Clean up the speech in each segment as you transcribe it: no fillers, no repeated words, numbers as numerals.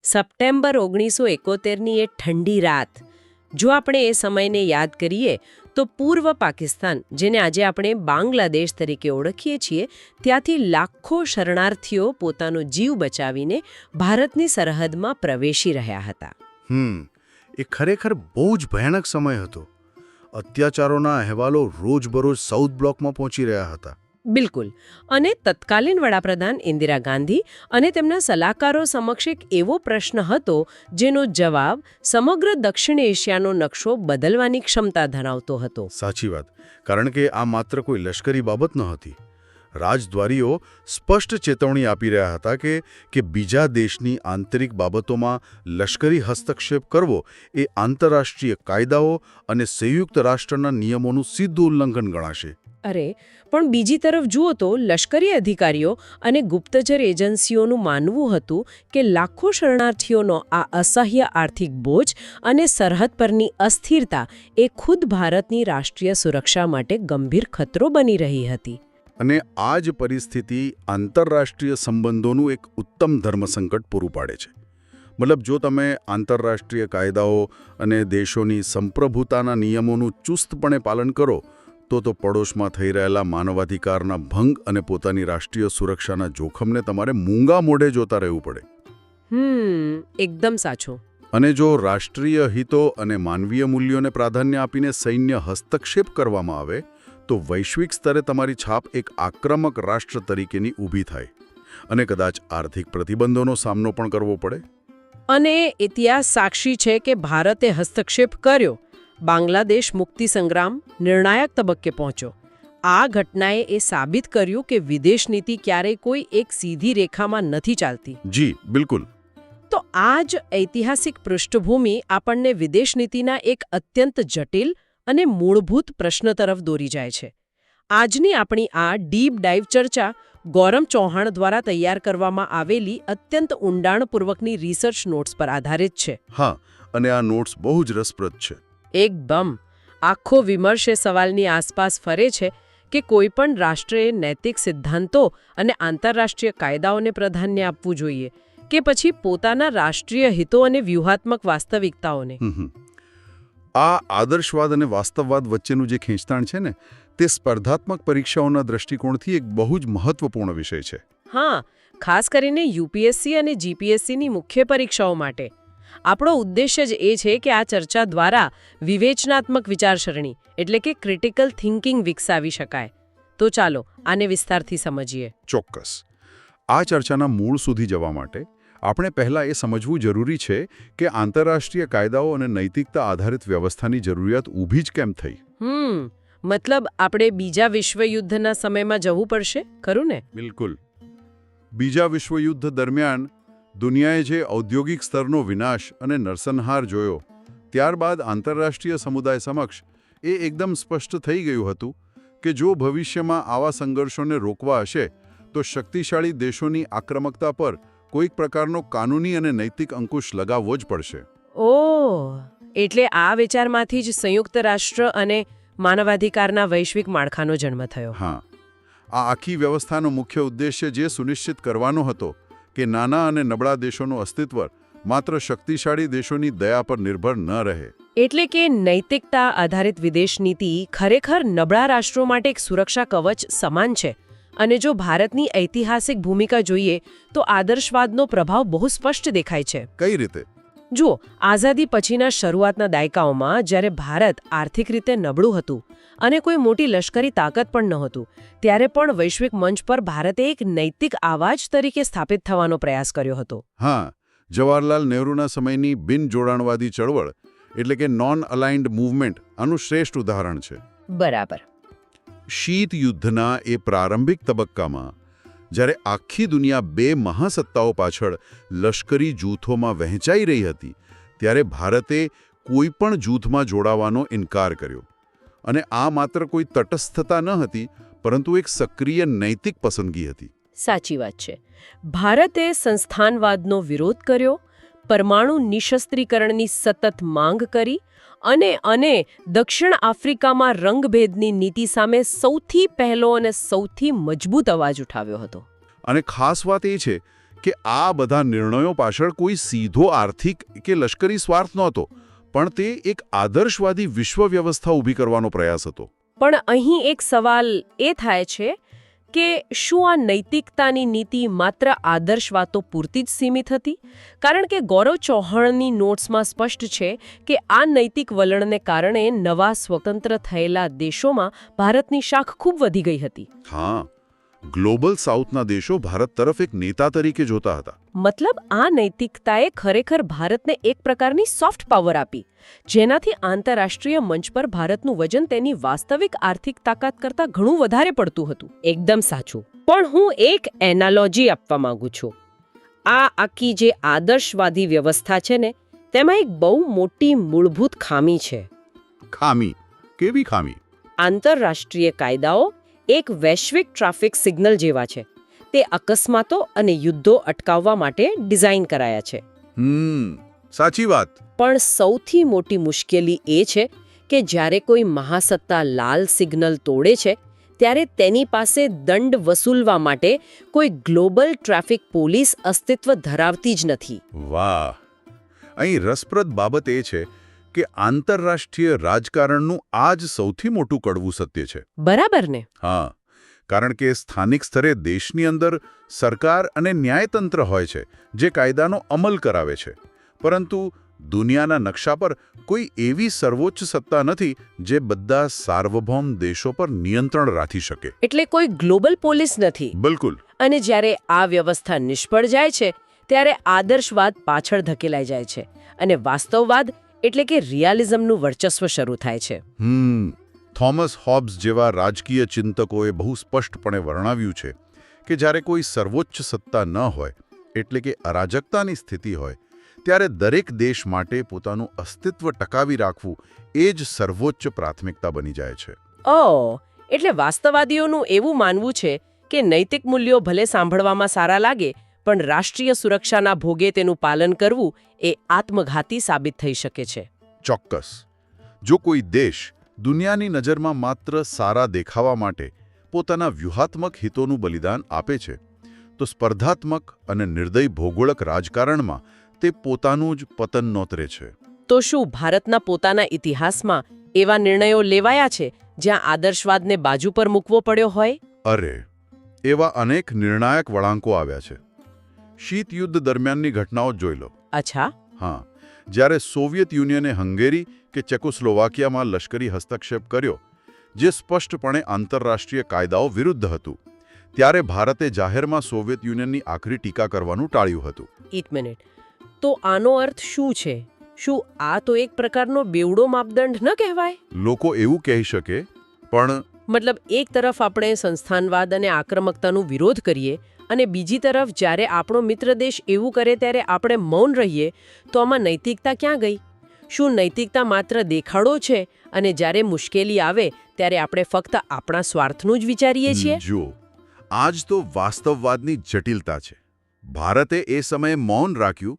September 1971ની એ ઠંડી રાત, જો આપણે એ સમયને યાદ કરીએ તો પૂર્વ પાકિસ્તાન, જેને આજે આપણે બાંગ્લાદેશ તરીકે ઓળખીએ છીએ, ત્યાંથી લાખો શરણાર્થીઓ પોતાનો જીવ બચાવીને ભારતની સરહદમાં પ્રવેશી રહ્યા હતા. એ ખરેખર બહુ જ ભયાનક સમય હતો. અત્યાચારોના અહેવાલો રોજબરોજ સાઉથ બ્લોકમાં પહોંચી રહ્યા હતા. બિલકુલ. અને તત્કાલીન વડાપ્રધાન ઇન્દિરા ગાંધી અને તેમના સલાહકારો સમક્ષ એક એવો પ્રશ્ન હતો જેનો જવાબ સમગ્ર દક્ષિણ એશિયાનો નકશો બદલવાની ક્ષમતા ધરાવતો હતો. સાચી વાત, કારણ કે આ માત્ર કોઈ લશ્કરી બાબત ન હતી. રાજદ્વારીઓ સ્પષ્ટ ચેતવણી આપી રહ્યા હતા કે બીજા દેશની આંતરિક બાબતોમાં લશ્કરી હસ્તક્ષેપ કરવો એ આંતરરાષ્ટ્રીય કાયદાઓ અને સંયુક્ત રાષ્ટ્રના નિયમોનું સીધું ઉલ્લંઘન ગણાશે. અરે, પણ બીજી તરફ જુઓ તો લશ્કરી અધિકારીઓ અને ગુપ્તચર એજન્સીઓનું માનવું હતું કે લાખો શરણાર્થીઓનો આ અસહ્ય આર્થિક બોજ અને સરહદ પરની અસ્થિરતા એ ખુદ ભારતની રાષ્ટ્રીય સુરક્ષા માટે ગંભીર ખતરો બની રહી હતી. અને આ જ પરિસ્થિતિ આંતરરાષ્ટ્રીય સંબંધોનું એક ઉત્તમ ધર્મસંકટ પૂરું પાડે છે. મતલબ, જો તમે આંતરરાષ્ટ્રીય કાયદાઓ અને દેશોની સંપ્રભુતાના નિયમોનું ચુસ્તપણે પાલન કરો તો પડોશમાં થઈ રહેલા માનવાધિકારના ભંગ અને પોતાની રાષ્ટ્રીય સુરક્ષાના જોખમને તમારે મૂંગા મોઢે જોતા રહેવું પડે. એકદમ સાચું. અને જો રાષ્ટ્રીય હિતો અને માનવીય મૂલ્યોને પ્રાધાન્ય આપીને સૈન્ય હસ્તક્ષેપ કરવામાં આવે તો વૈશ્વિક સ્તરે તમારી છાપ એક આક્રમક રાષ્ટ્ર તરીકેની ઊભી થાય અને કદાચ આર્થિક પ્રતિબંધોનો સામનો પણ કરવો પડે. અને ઇતિહાસ સાક્ષી છે કે ભારતે હસ્તક્ષેપ કર્યો. બાંગ્લાદેશ મુક્તિ સંગ્રામ નિર્ણાયક તબક્કે પહોંચ્યો. આ ઘટનાએ એ સાબિત કર્યું કે વિદેશ નીતિ ક્યારેય કોઈ એક સીધી રેખામાં નથી ચાલતી. જી, બિલકુલ. તો આ જ ઐતિહાસિક પૃષ્ઠભૂમિ આપણને વિદેશ નીતિના એક અત્યંત જટિલ અને મૂળભૂત પ્રશ્ન તરફ દોરી જાય છે. આજની આપણી આ ડીપ ડાઇવ ચર્ચા ગૌરવ ચૌહાણ દ્વારા તૈયાર કરવામાં આવેલી અત્યંત ઊંડાણપૂર્વકની રિસર્ચ નોટ્સ પર આધારિત છે. હા, અને આ નોટ્સ બહુ જ રસપ્રદ છે. એકદમ. આખો વિમર્શ એ સવાલની આસપાસ ફરે છે કે કોઈપણ રાષ્ટ્રએ નૈતિક સિદ્ધાંતો અને આંતરરાષ્ટ્રીય કાયદાઓને પ્રાધાન્ય આપવું જોઈએ કે પછી પોતાના રાષ્ટ્રીય હિતો અને વ્યૂહાત્મક વાસ્તવિકતાઓને. આ આદર્શવાદ અને વાસ્તવવાદ વચ્ચેનું જે ખેંચતાણ છે ને, તે સ્પર્ધાત્મક પરીક્ષાઓના દૃષ્ટિકોણથી એક બહુ જ મહત્વપૂર્ણ વિષય છે. હા, ખાસ કરીને યુપીએસસી અને જીપીએસસીની મુખ્ય પરીક્ષાઓ માટે. આપણો ઉદ્દેશ્ય જ એ છે કે આ ચર્ચા દ્વારા વિવેચનાત્મક વિચારસરણી એટલે કે ક્રિટિકલ થિંકિંગ વિકસાવી શકાય. તો ચાલો આને વિસ્તારથી સમજીએ. ચોક્કસ. આ ચર્ચાના મૂળ સુધી જવા માટે આપણે પહેલાં એ સમજવું જરૂરી છે કે આંતરરાષ્ટ્રીય કાયદાઓ અને નૈતિકતા આધારિત વ્યવસ્થાની જરૂરિયાત ઊભી જ કેમ થઈ. મતલબ આપણે બીજા વિશ્વયુદ્ધના સમયમાં જવું પડશે, ખરું ને? બિલકુલ. બીજા વિશ્વયુદ્ધ દરમિયાન દુનિયાએ જે ઔદ્યોગિક સ્તરનો વિનાશ અને નરસંહાર જોયો, ત્યારબાદ આંતરરાષ્ટ્રીય સમુદાય સમક્ષ એ એકદમ સ્પષ્ટ થઈ ગયું હતું કે જો ભવિષ્યમાં આવા સંઘર્ષોને રોકવા હશે તો શક્તિશાળી દેશોની આક્રમકતા પર કોઈક પ્રકારનો કાનૂની અને નૈતિક અંકુશ લગાવવો જ પડશે. ઓહ, એટલે આ વિચારમાંથી જ સંયુક્ત રાષ્ટ્ર અને માનવાધિકારના વૈશ્વિક માળખાનો જન્મ થયો. હા, આ આખી વ્યવસ્થાનો મુખ્ય ઉદ્દેશ્ય જે સુનિશ્ચિત કરવાનો હતો કે નાના અને નબળા દેશોનું અસ્તિત્વ માત્ર શક્તિશાળી દેશોની દયા પર નિર્ભર ન રહે. એટલે કે નૈતિકતા આધારિત વિદેશ નીતિ ખરેખર નબળા રાષ્ટ્રો માટે એક સુરક્ષા કવચ સમાન છે. અને જો ભારતની ઐતિહાસિક ભૂમિકા જોઈએ તો આદર્શવાદનો પ્રભાવ બહુ સ્પષ્ટ દેખાય છે. કઈ રીતે? જુઓ, આઝાદી પછીના શરૂઆતના દાયકાઓમાં જ્યારે ભારત આર્થિક રીતે નબળું હતું અને કોઈ મોટી લશ્કરી તાકાત પણ નહોતું, ત્યારે પણ વૈશ્વિક મંચ પર ભારતે એક નૈતિક આવાજ તરીકે સ્થાપિત થવાનો પ્રયાસ કર્યો હતો. હા, જવાહરલાલ નહેરુના સમયની બિનજોડાણવાદી ચળવળ એટલે કે નોન અલાઇન્ડ મૂવમેન્ટ આનું શ્રેષ્ઠ ઉદાહરણ છે. બરાબર. શીત યુદ્ધના એ પ્રારંભિક તબક્કામાં જ્યારે આખી દુનિયા બે મહાસત્તાઓ પાછળ લશ્કરી જૂથોમાં વહેંચાઈ રહી હતી, ત્યારે ભારતે કોઈ પણ જૂથમાં જોડાવાનો ઇનકાર કર્યો. અને આ માત્ર કોઈ તટસ્થતા ન હતી, પરંતુ એક સક્રિય નૈતિક પસંદગી હતી. સાચી વાત છે. ભારતે સંસ્થાનવાદનો વિરોધ કર્યો, પરમાણુ નિશસ્ત્રીકરણની સતત માંગ કરી અને દક્ષિણ આફ્રિકામાં રંગભેદની નીતિ સામે સૌથી પહેલો અને સૌથી મજબૂત અવાજ ઉઠાવ્યો હતો. અને ખાસ વાત એ છે કે આ બધા નિર્ણયો પાછળ કોઈ સીધો આર્થિક કે લશ્કરી સ્વાર્થ નહોતો, પણ તે એક આદર્શવાદી વિશ્વ વ્યવસ્થા ઊભી કરવાનો પ્રયાસ હતો. પણ અહીં એક સવાલ એ થાય છે કે શું આ નૈતિકતાની નીતિ માત્ર આદર્શ વાતો પૂરતી જ સીમિત હતી? કારણ કે ગૌરવ ચૌહાણની નોટ્સમાં સ્પષ્ટ છે કે આ નૈતિક વલણને કારણે નવા સ્વતંત્ર થયેલા દેશોમાં ભારતની શાખ ખૂબ વધી ગઈ હતી. હા, ગ્લોબલ સાઉથના દેશો ભારત તરફ એક નેતા તરીકે જોતા હતા. મતલબ આ નૈતિકતાએ ખરેખર ભારતને એક પ્રકારની સોફ્ટ પાવર આપી, જેનાથી આંતરરાષ્ટ્રીય મંચ પર ભારતનું વજન તેની વાસ્તવિક આર્થિક તાકાત કરતાં ઘણું વધારે પડતું હતું. એકદમ સાચું. પણ હું એક એનાલોજી આપવા માંગુ છું. આ આખી જે આદર્શવાદી વ્યવસ્થા છે ને, તેમાં એક બહુ મોટી મૂળભૂત ખામી છે. ખામી? કેવી ખામી? આંતરરાષ્ટ્રીય કાયદાઓ એક વૈશ્વિક ટ્રાફિક સિગ્નલ જેવા છે. તે અકસ્માતો અને યુદ્ધો અટકાવવા માટે ડિઝાઇન કરાયા છે. સાચી વાત. પણ સૌથી મોટી મુશ્કેલી એ છે કે જ્યારે કોઈ મહાસત્તા લાલ સિગ્નલ તોડે છે, ત્યારે તેની પાસે દંડ વસૂલવા માટે કોઈ ગ્લોબલ ટ્રાફિક પોલીસ અસ્તિત્વ ધરાવતી જ નથી. વાહ! અહીં રસપ્રદ બાબત એ છે કે આંતરરાષ્ટ્રીય રાજકારણનું આ જ સૌથી મોટું કડવું સત્ય છે. બરાબર ને? હા, કારણ કે સ્થાનિક સ્તરે દેશની અંદર સરકાર અને ન્યાયતંત્ર હોય છે જે કાયદાનો અમલ કરાવે છે, પરંતુ દુનિયાના નકશા પર કોઈ એવી સર્વોચ્ચ સત્તા નથી જે બધા સાર્વભૌમ દેશો પર નિયંત્રણ રાખી શકે. એટલે કોઈ ગ્લોબલ પોલીસ નથી. બિલકુલ. અને જ્યારે આ વ્યવસ્થા નિષ્ફળ જાય છે, ત્યારે આદર્શવાદ પાછળ ધકેલાઈ જાય છે અને વાસ્તવવાદ એટલે કે રિયાલિઝમનું વર્ચસ્વ શરૂ થાય છે. થોમસ હોબ્સ જેવા રાજકીય ચિંતકોએ બહુ સ્પષ્ટપણે વર્ણવ્યું છે કે જ્યારે કોઈ સર્વોચ્ચ સત્તા ન હોય, એટલે કે અરાજકતાની સ્થિતિ હોય, ત્યારે દરેક દેશ માટે પોતાનું અસ્તિત્વ ટકાવી રાખવું એ જ સર્વોચ્ચ પ્રાથમિકતા બની જાય છે. એટલે વાસ્તવવાદીઓનું એવું માનવું છે કે નૈતિક મૂલ્યો ભલે સાંભળવામાં સારા લાગે, પણ રાષ્ટ્રીય સુરક્ષાના ભોગે તેનું પાલન કરવું એ આત્મઘાતી સાબિત થઈ શકે છે. ચોક્કસ. જો કોઈ દેશ દુનિયાની નજરમાં માત્ર સારા દેખાવા માટે પોતાના વ્યૂહાત્મક હિતોનું બલિદાન આપે છે, તો સ્પર્ધાત્મક અને નિર્દયી ભૌગોળિક રાજકારણમાં તે પોતાનું જ પતન નોતરે છે. તો શું ભારતના પોતાના ઇતિહાસમાં એવા નિર્ણયો લેવાયા છે જ્યાં આદર્શવાદને બાજુ પર મૂકવો પડ્યો હોય? અરે, એવા અનેક નિર્ણાયક વળાંકો આવ્યા છે. શીત યુદ્ધ દરમિયાનની ઘટનાઓ જોઈ લો. અચ્છા. હા, જ્યારે સોવિયત યુનિયને હંગેરી કે ચેકોસ્લોવાકિયામાં લશ્કરી હસ્તક્ષેપ કર્યો, જે સ્પષ્ટપણે આંતરરાષ્ટ્રીય કાયદાઓ વિરુદ્ધ હતું, ત્યારે ભારતે જાહેરમાં સોવિયત યુનિયનની આખરી ટીકા કરવાનું ટાળ્યું હતું. એક મિનિટ. તો આનો અર્થ શું છે? શું આ તો એક પ્રકારનો બેવડો માપદંડ ન કહેવાય? લોકો એવું કહી શકે, પણ મતલબ એક તરફ આપણે સંસ્થાનવાદ અને આક્રમકતાનો વિરોધ કરીએ અને બીજી તરફ જ્યારે આપણો મિત્ર દેશ એવું કરે ત્યારે આપણે મૌન રહીએ, તો આમાં નૈતિકતા ક્યાં ગઈ? શું નૈતિકતા માત્ર દેખાડો છે અને જ્યારે મુશ્કેલી આવે ત્યારે આપણે ફક્ત આપણા સ્વાર્થનું જ વિચારીએ છીએ? જુઓ, આ જ તો વાસ્તવવાદની જટિલતા છે. ભારતે એ સમયે મૌન રાખ્યું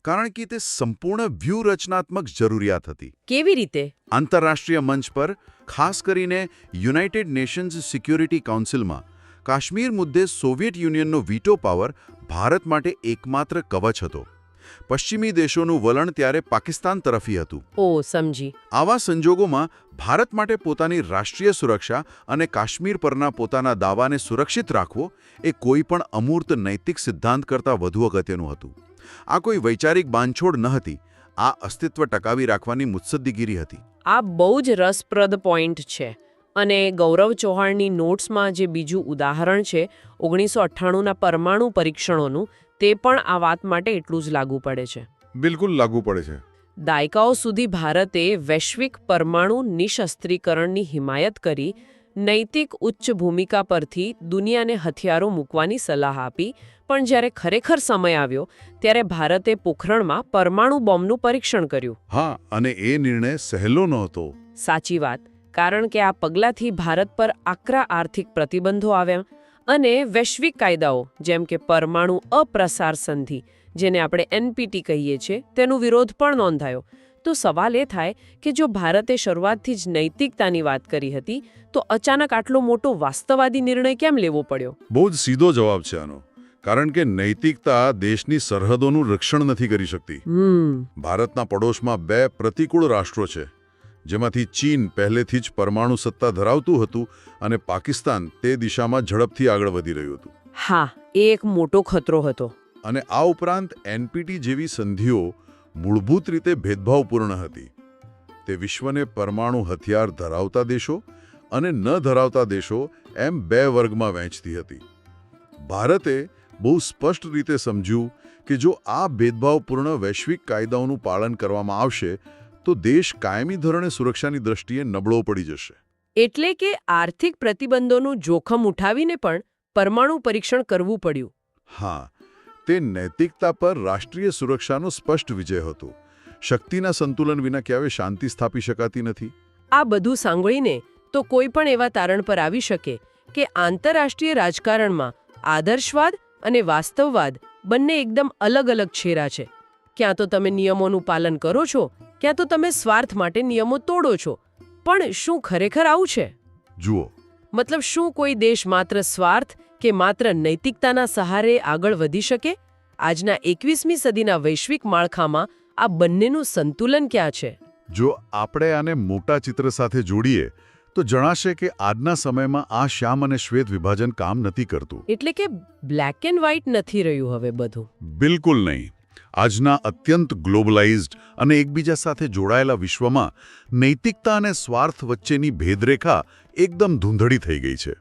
કારણ કે તે સંપૂર્ણ વ્યૂહરચનાત્મક જરૂરિયાત હતી. કેવી રીતે? આંતરરાષ્ટ્રીય મંચ પર, ખાસ કરીને યુનાઇટેડ નેશન્સ સિક્યોરિટી કાઉન્સિલમાં, કાશ્મીર મુદ્દે સોવિયત યુનિયનનો વીટો પાવર ભારત માટે એકમાત્ર કવચ હતો. પશ્ચિમી દેશોનું વલણ ત્યારે પાકિસ્તાન તરફી હતું. સમજી. આવા સંજોગોમાં ભારત માટે પોતાની રાષ્ટ્રીય સુરક્ષા અને કાશ્મીર પરના પોતાના દાવાને સુરક્ષિત રાખવો એ કોઈ પણ અમૂર્ત નૈતિક સિદ્ધાંત કરતાં વધુ અગત્યનું હતું. આ કોઈ વૈચારિક બાંધછોડ ન હતી, આ અસ્તિત્વ ટકાવી રાખવાની મુત્સદ્દીગીરી હતી. આ બહુ જ રસપ્રદ પોઈન્ટ છે. અને ગૌરવ ચૌહાણની નોટ્સમાં જે બીજું ઉદાહરણ છે 1998ના પરમાણુ પરીક્ષણોનું, તે પણ આ વાત માટે એટલું જ લાગુ પડે છે. બિલકુલ લાગુ પડે છે. દાયકાઓ સુધી ભારતે વૈશ્વિક પરમાણુ નિશસ્ત્રીકરણની હિમાયત કરી, નૈતિક ઉચ્ચ ભૂમિકા પરથી દુનિયાને હથિયારો મૂકવાની સલાહ આપી, પણ જ્યારે ખરેખર સમય આવ્યો ત્યારે ભારતે પોખરણમાં પરમાણુ બોમ્બનું પરીક્ષણ કર્યું. હા, અને એ નિર્ણય સહેલો નહોતો. સાચી વાત. કારણ કે આ પગલાંથી ભારત પર આકરા આર્થિક પ્રતિબંધો આવ્યા અને વૈશ્વિક કાયદાઓ જેમ કે પરમાણુ અપ્રસાર સંધિ, જેને આપણે NPT કહીએ છીએ, તેનો વિરોધ પણ નોંધાયો. તો સવાલ એ થાય કે જો ભારતે શરૂઆતથી જ નૈતિકતાની વાત કરી હતી, તો અચાનક આટલો મોટો વાસ્તવવાદી નિર્ણય કેમ લેવો પડ્યો? બહુ જ સીધો જવાબ છે આનો. કારણ કે નૈતિકતા દેશની સરહદોનું રક્ષણ નથી કરી શકતી. ભારતના પડોશમાં 2 પ્રતિકૂળ રાષ્ટ્રો છે, જેમાંથી ચીન પહેલેથી જ પરમાણુ સત્તા ધરાવતું હતું અને પાકિસ્તાન તે દિશામાં ઝડપથી આગળ વધી રહ્યું હતું. હા, એ એક મોટો ખતરો હતો. અને આ ઉપરાંત NPT જેવી સંધિઓ મૂળભૂત રીતે ભેદભાવપૂર્ણ હતી. તે વિશ્વને પરમાણુ હથિયાર ધરાવતા દેશો અને ન ધરાવતા દેશો એમ 2 વર્ગમાં વહેંચતી હતી. ભારતે બહુ સ્પષ્ટ રીતે સમજ્યું કે જો આ ભેદભાવપૂર્ણ વૈશ્વિક કાયદાઓનું પાલન કરવામાં આવશે તો દેશ કાયમી ધોરણે સુરક્ષાની દ્રષ્ટિએ નબળો પડી જશે. એટલે કે આર્થિક પ્રતિબંધોનું જોખમ ઉઠાવીને પણ પરમાણુ પરીક્ષણ કરવું પડ્યું. હા, તે નૈતિકતા પર રાષ્ટ્રીય સુરક્ષાનો સ્પષ્ટ વિજય હતો. શક્તિના સંતુલન વિના ક્યારેય શાંતિ સ્થાપી શકાતી નથી. આ બધું સાંભળીને તો કોઈ પણ એવા તારણ પર આવી શકે કે આંતરરાષ્ટ્રીય રાજકારણમાં આદર્શવાદ અને વાસ્તવવાદ બંને એકદમ અલગ અલગ છેરા છે. ક્યાં તો તમે નિયમોનું પાલન કરો છો, ક્યાં તો તમે સ્વાર્થ માટે નિયમો તોડો છો. પણ શું ખરેખર આવું છે? જુઓ, મતલબ શું કોઈ દેશ માત્ર સ્વાર્થ કે માત્ર નૈતિકતાના સહારે આગળ વધી શકે? આજના 21મી સદીના વૈશ્વિક માળખામાં આ બંનેનું સંતુલન ક્યાં છે? જો આપણે આને મોટા ચિત્ર સાથે જોડીએ તો જણાશે કે આજના સમયમાં આ શ્યામ અને શ્વેત વિભાજન કામ નથી કરતું. એટલે કે બ્લેક એન્ડ વ્હાઇટ નથી રહ્યું હવે બધું. બિલકુલ નહીં. આજના અત્યંત ગ્લોબલાઇઝ્ડ અને એકબીજા સાથે જોડાયેલા વિશ્વમાં નૈતિકતા અને સ્વાર્થ વચ્ચેની ભેદરેખા એકદમ ધૂંધળી થઈ ગઈ છે.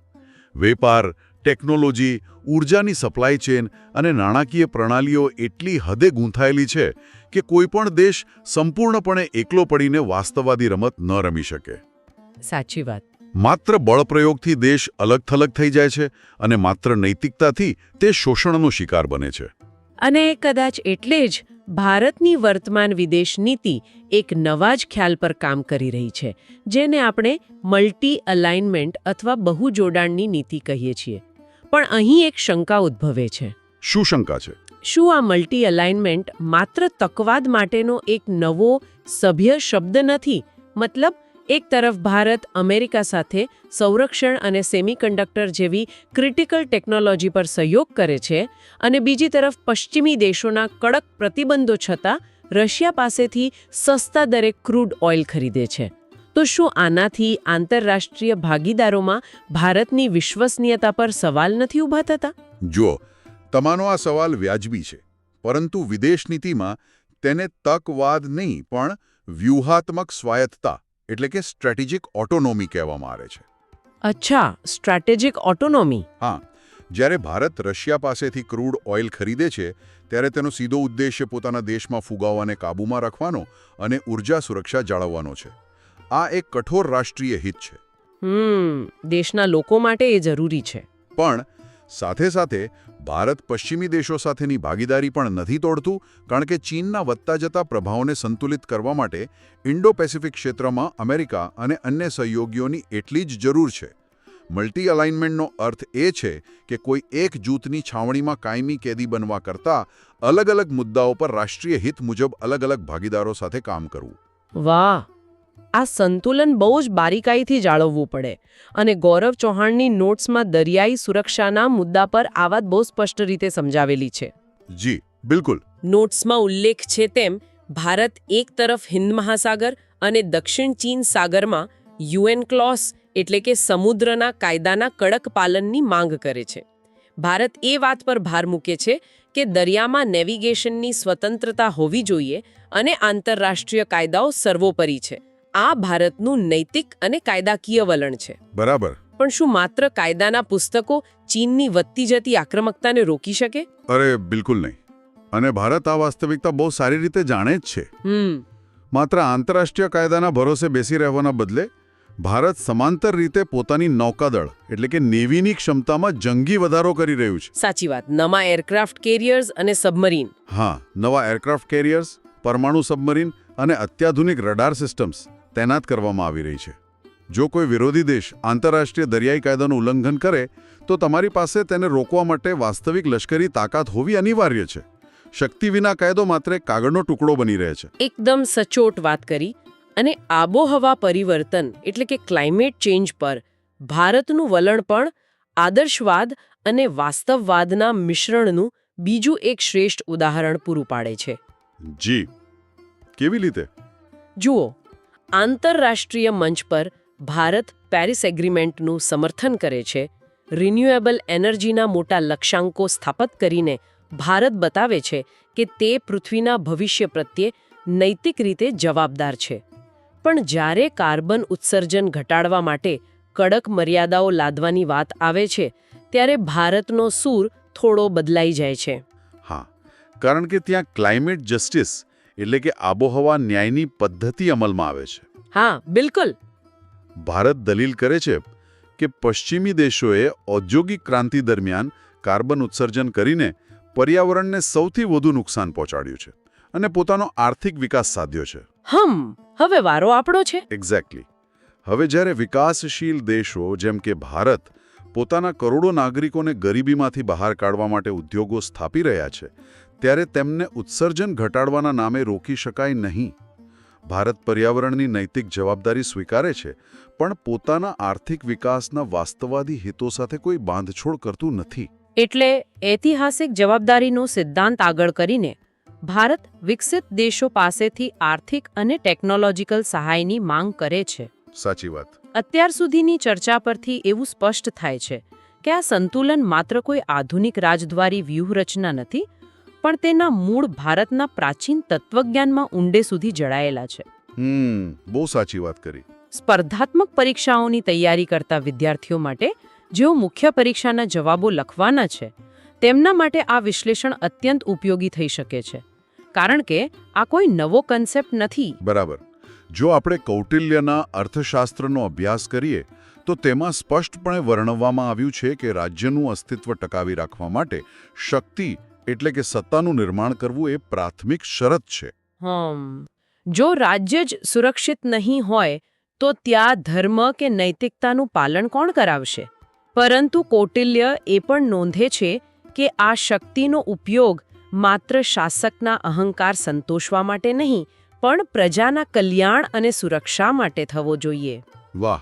વેપાર, ટેકનોલોજી, ઊર્જાની સપ્લાય ચેન અને નાણાકીય પ્રણાલીઓ એટલી હદે ગૂંથાયેલી છે કે કોઈપણ દેશ સંપૂર્ણપણે એકલો પડીને વાસ્તવવાદી રમત ન રમી શકે. સાચી વાત. માત્ર બળપ્રયોગથી દેશ અલગ-થલગ થઈ જાય છે અને માત્ર નૈતિકતાથી તે શોષણનો શિકાર બને છે. અને કદાચ એટલે જ ભારતની વર્તમાન વિદેશ નીતિ એક નવા જ ખ્યાલ પર કામ કરી રહી છે, જેને આપણે મલ્ટી અલાઇનમેન્ટ અથવા બહુ જોડાણની નીતિ કહીએ છીએ. પણ અહીં એક શંકા ઉદ્ભવે છે. શું શંકા છે? શું આ મલ્ટી અલાઇનમેન્ટ માત્ર તકવાદ માટેનો એક નવો સભ્ય શબ્દ નથી? મતલબ, એક તરફ ભારત અમેરિકા સાથે સંરક્ષણ અને સેમિકન્ડક્ટર જેવી ક્રિટિકલ ટેકનોલોજી પર સહયોગ કરે છે અને બીજી તરફ પશ્ચિમી દેશોના કડક પ્રતિબંધો છતાં રશિયા પાસેથી સસ્તા દરે ક્રૂડ ઓઇલ ખરીદે છે. તો શું આનાથી આંતરરાષ્ટ્રીય ભાગીદારોમાં ભારતની વિશ્વસનીયતા પર સવાલ નથી ઊભા થતા? જુઓ, તમારો આ સવાલ વ્યાજબી છે, પરંતુ વિદેશ નીતિમાં તેને તકવાદ નહીં પણ વ્યૂહાત્મક સ્વાયત્તતા એટલે કે સ્ટ્રેટેજિક ઓટોનોમી કહેવામાં આવે છે. અચ્છા, સ્ટ્રેટેજિક ઓટોનોમી. હા, જ્યારે ભારત રશિયા પાસેથી ક્રૂડ ઓઇલ ખરીદે છે ત્યારે તેનો સીધો ઉદ્દેશ્ય પોતાના દેશમાં ફુગાવાને કાબૂમાં રાખવાનો અને ઊર્જા સુરક્ષા જાળવવાનો છે. આ એક કઠોર રાષ્ટ્રીય હિત છે. દેશના લોકો માટે એ જરૂરી છે. પણ સાથે સાથે ભારત પશ્ચિમી દેશો સાથેની ભાગીદારી પણ નથી તોડતું, કારણ કે ચીનના વધતા જતા પ્રભાવને સંતુલિત કરવા માટે ઇન્ડો પેસિફિક ક્ષેત્રમાં અમેરિકા અને અન્ય સહયોગીઓની એટલી જ જરૂર છે. મલ્ટી અલાઇનમેન્ટનો અર્થ એ છે કે કોઈ એક જૂથની છાવણીમાં કાયમી કેદી બનવા કરતાં અલગ અલગ મુદ્દાઓ પર રાષ્ટ્રીય હિત મુજબ અલગ અલગ ભાગીદારો સાથે કામ કરવું. વાહ, આ સંતુલન બહુ જ બારીકાઈથી જાળવવું પડે. અને ગૌરવ ચૌહાણની નોટ્સમાં દરિયાઈ સુરક્ષાના મુદ્દા પર આ વાત બહુ સ્પષ્ટ રીતે સમજાવેલી છે. જી, બિલકુલ. નોટ્સમાં ઉલ્લેખ છે તેમ ભારત એક તરફ હિન્દ મહાસાગર અને દક્ષિણ ચીન સાગરમાં UN ક્લોઝ એટલે કે સમુદ્રના કાયદાના કડક પાલનની માંગ કરે છે. ભારત એ વાત પર ભાર મૂકે છે કે દરિયામાં નેવિગેશનની સ્વતંત્રતા હોવી જોઈએ અને આંતરરાષ્ટ્રીય કાયદાઓ સર્વોપરી છે. આ ભારતનું નૈતિક અને કાયદાકીય વલણ છે. બરાબર. પણ શું માત્ર કાયદાના પુસ્તકો ચીનની વધતી જતી આક્રમકતાને રોકી શકે? અરે બિલકુલ નહીં. અને ભારત આ વાસ્તવિકતા બહુ સારી રીતે જાણે જ છે. માત્ર આંતરરાષ્ટ્રીય કાયદાના ભરોસે બેસી રહેવાના બદલે ભારત સમાંતર રીતે પોતાની નૌકાદળ એટલે કે નેવીની ક્ષમતામાં જંગી વધારો કરી રહ્યું છે. સાચી વાત. નવા એરક્રાફ્ટ કેરિયર્સ અને સબમરીન. હા, નવા એરક્રાફ્ટ કેરિયર્સ, પરમાણુ સબમરીન અને અત્યાધુનિક રડાર સિસ્ટમ્સ તૈનાત કરવામાં આવી રહી છે. જો કોઈ વિરોધી દેશ આંતરરાષ્ટ્રીય દરિયાઈ કાયદાનું ઉલ્લંઘન કરે તો તમારી પાસે તેને રોકવા માટે વાસ્તવિક લશ્કરી તાકાત હોવી અનિવાર્ય છે. શક્તિ વિના કાયદો માત્ર એક કાગળનો ટુકડો બની રહે છે. એકદમ સચોટ વાત કરી. અને આબોહવા પરિવર્તન એટલે કે ક્લાઇમેટ ચેન્જ પર ભારતનું વલણ પણ આદર્શવાદ અને વાસ્તવવાદના મિશ્રણનું બીજું એક શ્રેષ્ઠ ઉદાહરણ પૂરું પાડે છે. જી, કેવી રીતે? જુઓ, આંતરરાષ્ટ્રીય મંચ પર ભારત પેરિસ એગ્રીમેન્ટનું સમર્થન કરે છે, રિન્યુએબલ એનર્જીના મોટા લક્ષ્યાંકો સ્થાપિત કરીને ભારત બતાવે છે કે તે પૃથ્વીના ભવિષ્ય પ્રત્યે નૈતિક રીતે જવાબદાર છે. પણ જ્યારે કાર્બન ઉત્સર્જન ઘટાડવા માટે કડક મર્યાદાઓ લાદવાની વાત આવે છે, ત્યારે ભારતનો સૂર થોડો બદલાઈ જાય છે. હા, કારણ કે ત્યાં ક્લાઇમેટ જસ્ટિસ એટલે કે આબોહવા ન્યાયની પદ્ધતિ અમલમાં આવે છે. હા, બિલકુલ. ભારત દલીલ કરે છે કે પશ્ચિમી દેશોએ ઔદ્યોગિક ક્રાંતિ દરમિયાન કાર્બન ઉત્સર્જન કરીને પર્યાવરણને સૌથી વધુ નુકસાન પહોંચાડ્યું છે અને પોતાનો આર્થિક વિકાસ સાધ્યો છે. હવે વારો આપણો છે. એક્ઝેક્ટલી. હવે જ્યારે વિકાસશીલ દેશો જેમ કે ભારત પોતાના કરોડો નાગરિકોને ગરીબીમાંથી બહાર કાઢવા માટે ઉદ્યોગો સ્થાપી રહ્યા છે, ત્યારે તેમને ઉત્સર્જન ઘટાડવાના નામે રોકી શકાય નહીં. ભારત પર્યાવરણની નૈતિક જવાબદારી સ્વીકારે છે, પણ પોતાના આર્થિક વિકાસના વાસ્તવવાદી હિતો સાથે કોઈ બાંધછોડ કરતું નથી. એટલે ઐતિહાસિક જવાબદારીનો સિદ્ધાંત આગળ કરીને ભારત વિકસિત દેશો પાસેથી આર્થિક અને ટેકનોલોજીકલ સહાયની માંગ કરે છે. સાચી વાત. અત્યાર સુધીની ચર્ચા પરથી એવું સ્પષ્ટ થાય છે કે આ સંતુલન માત્ર કોઈ આધુનિક રાજદ્વારી વ્યૂહરચના નથી, પણ તેના મૂળ ભારતના પ્રાચીન તત્વજ્ઞાનમાં ઊંડે સુધી જડાયેલા છે. બહુ સાચી વાત કરી. સ્પર્ધાત્મક પરીક્ષાઓની તૈયારી કરતા વિદ્યાર્થીઓ માટે જેઓ મુખ્ય પરીક્ષાના જવાબો લખવાના છે, તેમના માટે આ વિશ્લેષણ અત્યંત ઉપયોગી થઈ શકે છે, કારણ કે આ કોઈ નવો કન્સેપ્ટ નથી. બરાબર. જો આપણે કૌટિલ્યના અર્થશાસ્ત્રનો અભ્યાસ કરીએ તો તેમાં સ્પષ્ટપણે વર્ણવવામાં આવ્યું છે કે રાજ્યનું અસ્તિત્વ ટકાવી રાખવા માટે શક્તિ એટલે કે સત્તાનું નિર્માણ કરવું એ પ્રાથમિક શરત છે. જો રાજ્ય જ સુરક્ષિત નહીં હોય તો ત્યાં ધર્મ કે નૈતિકતાનું પાલન કોણ કરાવશે? પરંતુ કૌટિલ્ય એ પણ નોંધે છે કે આ શક્તિનો ઉપયોગ માત્ર શાસકના અહંકાર સંતોષવા માટે નહીં, પણ પ્રજાના કલ્યાણ અને સુરક્ષા માટે થવો જોઈએ. વાહ!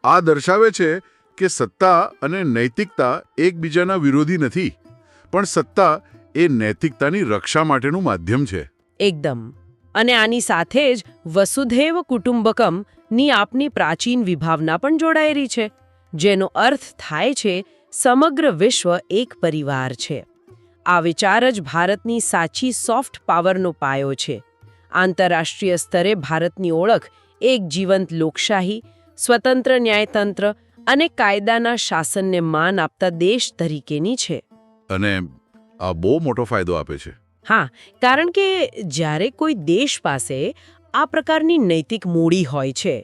આ દર્શાવે છે કે સત્તા અને નૈતિકતા એકબીજાના વિરોધી નથી, પણ સત્તા એ નૈતિકતાની રક્ષા માટેનું માધ્યમ છે. એકદમ. અને આની સાથે જ વસુધૈવ કુટુંબકમ ની આપની પ્રાચીન વિભાવના પણ જોડાયેલી છે, જેનો અર્થ થાય છે સમગ્ર વિશ્વ એક પરિવાર છે. આ વિચાર જ ભારતની સાચી સોફ્ટ પાવરનો પાયો છે. આંતરરાષ્ટ્રીય સ્તરે ભારતની ઓળખ એક જીવંત લોકશાહી, સ્વતંત્ર ન્યાયતંત્ર અને કાયદાના શાસનને માન આપતા દેશ તરીકેની છે. અને આ બહુ મોટો ફાયદો આપે છે. હા, કારણ કે જ્યારે કોઈ દેશ પાસે આ પ્રકારની નૈતિક મૂડી હોય છે,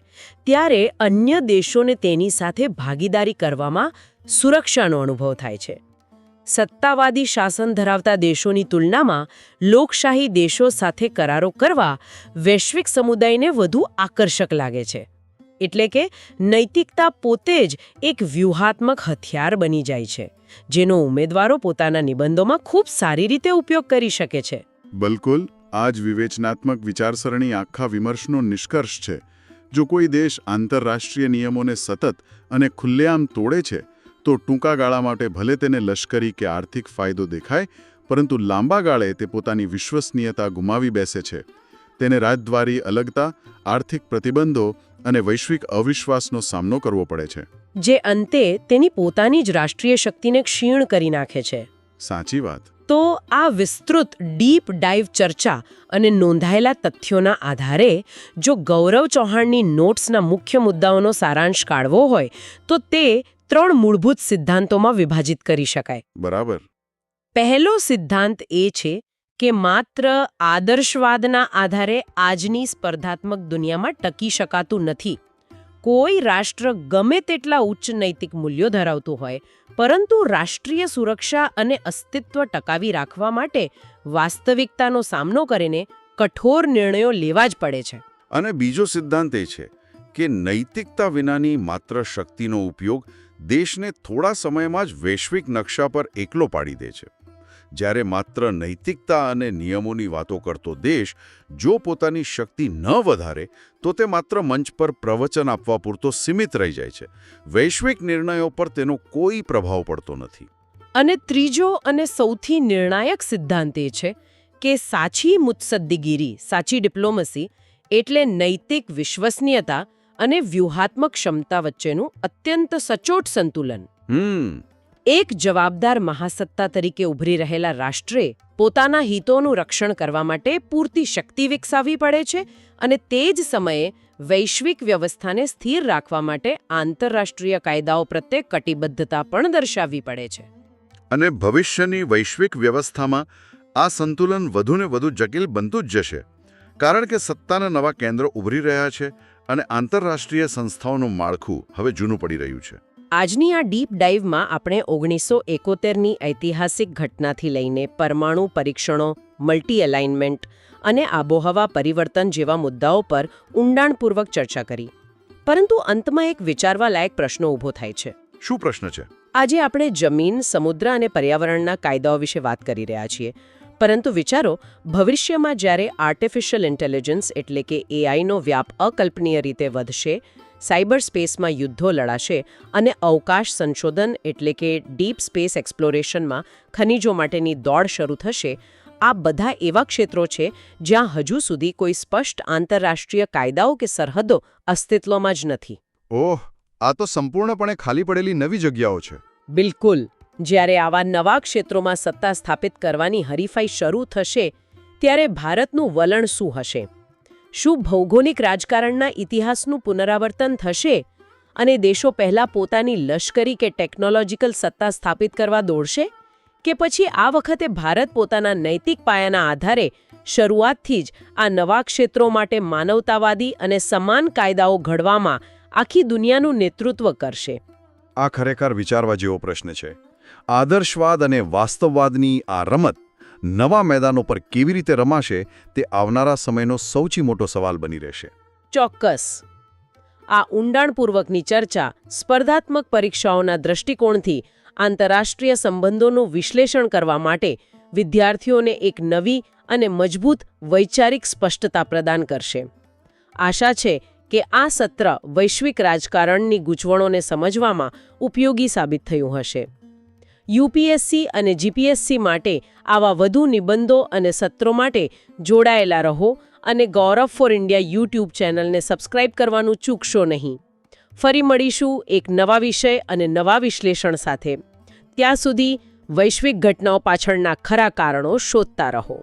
ત્યારે અન્ય દેશોને તેની સાથે ભાગીદારી કરવામાં સુરક્ષાનો અનુભવ થાય છે. સત્તાવાદી શાસન ધરાવતા દેશોની તુલનામાં લોકશાહી દેશો સાથે કરારો કરવા વૈશ્વિક સમુદાયને વધુ આકર્ષક લાગે છે. એટલે કે નૈતિકતા પોતે જ એક વ્યૂહાત્મક હથિયાર બની જાય છે, જેનો ઉમેદવારો પોતાના નિબંધોમાં ખૂબ સારી રીતે ઉપયોગ કરી શકે છે. બિલકુલ. આ જ વિવેચનાત્મક વિચારસરણી આખા વિમર્શનો નિષ્કર્ષ છે. જો કોઈ દેશ આંતરરાષ્ટ્રીય નિયમોને સતત અને ખુલ્લેઆમ તોડે છે, તો ટૂંકા ગાળા માટે ભલે તેને લશ્કરી કે આર્થિક ફાયદો દેખાય, પરંતુ લાંબા ગાળે તે પોતાની વિશ્વસનીયતા ગુમાવી બેસે છે. તેને રાજદ્વારી અલગતા, આર્થિક પ્રતિબંધો અને વૈશ્વિક અવિશ્વાસનો સામનો કરવો પડે છે, જે અંતે તેની પોતાની જ રાષ્ટ્રીય શક્તિને ક્ષીણ કરી નાખે છે. સાચી વાત. તો આ વિસ્તૃત ડીપ ડાઇવ ચર્ચા અને નોંધાયેલા તથ્યોના આધારે જો ગૌરવ ચૌહાણની નોટ્સના મુખ્ય મુદ્દાઓનો સારાંશ કાઢવો હોય તો તે 3 મૂળભૂત સિદ્ધાંતોમાં વિભાજિત કરી શકાય. બરાબર. પહેલો સિદ્ધાંત એ છે કે માત્ર આદર્શવાદના આધારે આજની સ્પર્ધાત્મક દુનિયામાં ટકી શકાતું નથી. કોઈ રાષ્ટ્ર ગમે તેટલા ઉચ્ચ નૈતિક મૂલ્યો ધરાવતું હોય, પરંતુ રાષ્ટ્રીય સુરક્ષા અને અસ્તિત્વ ટકાવી રાખવા માટે વાસ્તવિકતાનો સામનો કરીને કઠોર નિર્ણયો લેવા જ પડે છે. અને બીજો સિદ્ધાંત એ છે કે નૈતિકતા વિનાની માત્ર શક્તિનો ઉપયોગ દેશને થોડા સમયમાં જ વૈશ્વિક નકશા પર એકલો પાડી દે છે. જ્યારે માત્ર નૈતિકતા અને નિયમોની વાતો કરતો દેશ જો પોતાની શક્તિ ન વધારે તો તે માત્ર મંચ પર પ્રવચન આપવા પૂરતો સીમિત રહી જાય છે. વૈશ્વિક નિર્ણયો પર તેનો કોઈ પ્રભાવ પડતો નથી. અને ત્રીજો અને સૌથી નિર્ણાયક સિદ્ધાંત એ છે કે સાચી મુત્સદ્દીગીરી, સાચી ડિપ્લોમસી એટલે નૈતિક વિશ્વસનીયતા અને વ્યૂહાત્મક ક્ષમતા વચ્ચેનું અત્યંત સચોટ સંતુલન. એક જવાબદાર મહાસત્તા તરીકે ઉભરી રહેલા રાષ્ટ્રે પોતાના હિતોનું રક્ષણ કરવા માટે પૂરતી શક્તિ વિકસાવવી પડે છે અને તે જ સમયે વૈશ્વિક વ્યવસ્થાને સ્થિર રાખવા માટે આંતરરાષ્ટ્રીય કાયદાઓ પ્રત્યે કટિબદ્ધતા પણ દર્શાવવી પડે છે. અને ભવિષ્યની વૈશ્વિક વ્યવસ્થામાં આ સંતુલન વધુને વધુ જટિલ બનતું જ જશે, કારણ કે સત્તાના નવા કેન્દ્રો ઉભરી રહ્યા છે અને આંતરરાષ્ટ્રીય સંસ્થાઓનું માળખું હવે જૂનું પડી રહ્યું છે. આજની આ ડીપ ડાઇવમાં આપણે 1971ની ઐતિહાસિક ઘટનાથી લઈને પરમાણુ પરીક્ષણો, મલ્ટી એલાઇનમેન્ટ અને આબોહવા પરિવર્તન જેવા મુદ્દાઓ પર ઊંડાણપૂર્વક ચર્ચા કરી. પરંતુ અંતમાં એક વિચારવા લાયક પ્રશ્ન ઊભો થાય છે. શું પ્રશ્ન છે? આજે આપણે જમીન, સમુદ્ર અને પર્યાવરણના કાયદાઓ વિશે વાત કરી રહ્યા છીએ. પરંતુ વિચારો, ભવિષ્યમાં જ્યારે આર્ટિફિશિયલ ઇન્ટેલિજન્સ એટલે કે એઆઈનો વ્યાપ અકલ્પનીય રીતે વધશે, સાયબર સ્પેસમાં યુદ્ધો લડાશે અને અવકાશ સંશોધન એટલે કે ડીપ સ્પેસ એક્સપ્લોરેશનમાં ખનિજો માટેની દોડ શરૂ થશે, આ બધા એવા ક્ષેત્રો છે જ્યાં હજુ સુધી કોઈ સ્પષ્ટ આંતરરાષ્ટ્રીય કાયદાઓ કે સરહદો અસ્તિત્વમાં જ નથી. ઓહ, આ તો સંપૂર્ણપણે ખાલી પડેલી નવી જગ્યાઓ છે. બિલકુલ. જ્યારે આવા નવા ક્ષેત્રોમાં સત્તા સ્થાપિત કરવાની હરીફાઈ શરૂ થશે, ત્યારે ભારતનું વલણ શું હશે? શું ભૌગોલિક રાજકારણના ઇતિહાસનું પુનરાવર્તન થશે અને દેશો પહેલા પોતાની લશ્કરી કે ટેકનોલોજીકલ સત્તા સ્થાપિત કરવા દોડશે? કે પછી આ વખતે ભારત પોતાના નૈતિક પાયાના આધારે શરૂઆતથી જ આ નવા ક્ષેત્રો માટે માનવતાવાદી અને સમાન કાયદાઓ ઘડવામાં આખી દુનિયાનું નેતૃત્વ કરશે? આ ખરેખર વિચારવા જેવો પ્રશ્ન છે. આદર્શવાદ અને વાસ્તવવાદની આ રમત નવા મેદાનો પર કેવી રીતે રમાશે તે આવનારા સમયનો સૌથી મોટો સવાલ બની રહેશે. ચોક્કસ. આ ઊંડાણપૂર્વકની ચર્ચા સ્પર્ધાત્મક પરીક્ષાઓના દૃષ્ટિકોણથી આંતરરાષ્ટ્રીય સંબંધોનું વિશ્લેષણ કરવા માટે વિદ્યાર્થીઓને એક નવી અને મજબૂત વૈચારિક સ્પષ્ટતા પ્રદાન કરશે. આશા છે કે આ સત્ર વૈશ્વિક રાજકારણની ગૂંચવણોને સમજવામાં ઉપયોગી સાબિત થયું હશે. યુપીએસસી અને જીપીએસસી માટે આવા વધુ નિબંધો અને સત્રો માટે જોડાયેલા રહો અને ગૌરવ ફોર ઇન્ડિયા યુટ્યુબ ચેનલને સબસ્ક્રાઇબ કરવાનું ચૂકશો નહીં. ફરી મળીશું એક નવા વિષય અને નવા વિશ્લેષણ સાથે. ત્યાં સુધી વૈશ્વિક ઘટનાઓ પાછળના ખરા કારણો શોધતા રહો.